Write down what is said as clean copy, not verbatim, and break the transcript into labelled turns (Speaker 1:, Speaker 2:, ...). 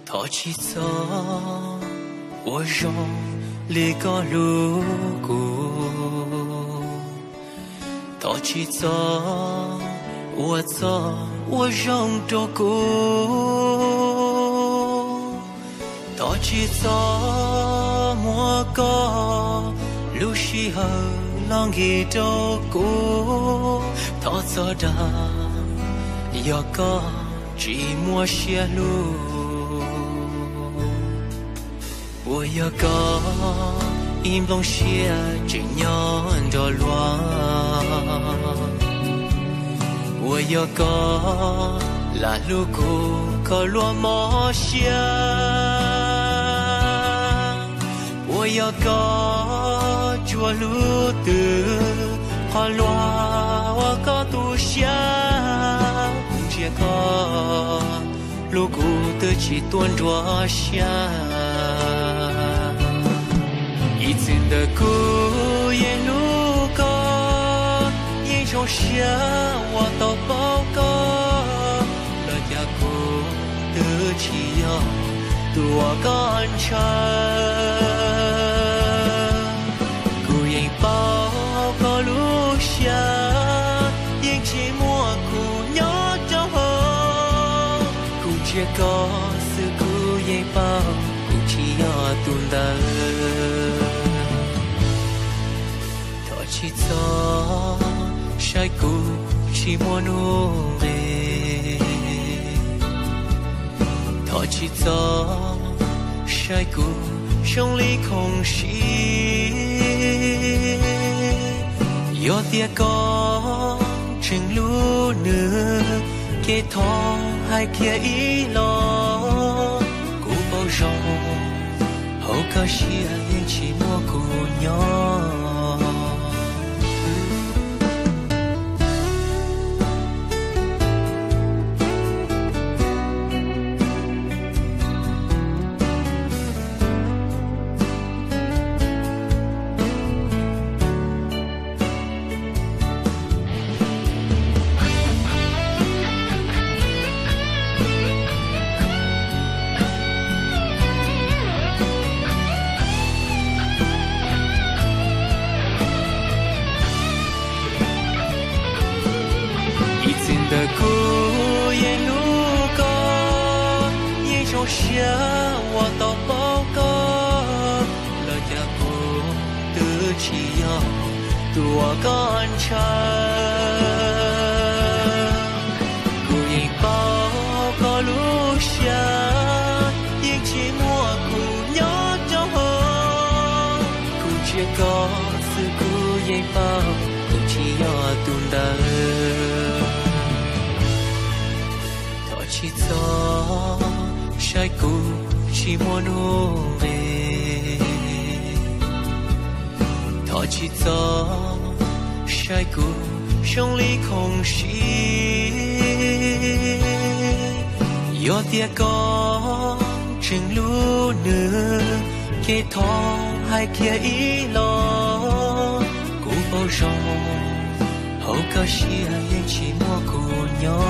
Speaker 1: thọ chỉ cho我让你个路过，thọ chỉ cho我让照顾，thọ chỉ cho我个路是好浪一照顾，thọ cho đã要个寂寞些路。我要个im lòng xia chỉ nhon đỏ loa，我要个là路古个罗摩xia，我要个做路的花罗我个独下，这个路古的几段着下。以前的故也路过，英雄写我都报告，了家国的气呀，多干柴，故应报告路下，应起莫苦鸟照后，故这个是故应报，故气呀顿的。chỉ cho sai cũ chỉ muốn uống về, thọ chỉ cho sai cũ trong ly không xí, do tia có chừng lú nữa, kê thọ hai kia ý lo, cũ bao rong, hậu ca xia nhưng chỉ mua cũ nhỏ.的故也路过，英雄写我都报告，了家国的气呀，多干柴，故应报告路下，应起莫苦鸟照后，故这个是故应报，故气呀顿的。chỉ cho sai cũ chỉ muốn uống về, thọ chỉ cho sai cũ trong ly không xí, do tia có chừng lú nữa, kê thọ hai kia ý lo, cũ bao rong, hậu ca xia nhưng chỉ mua cũ nhỏ.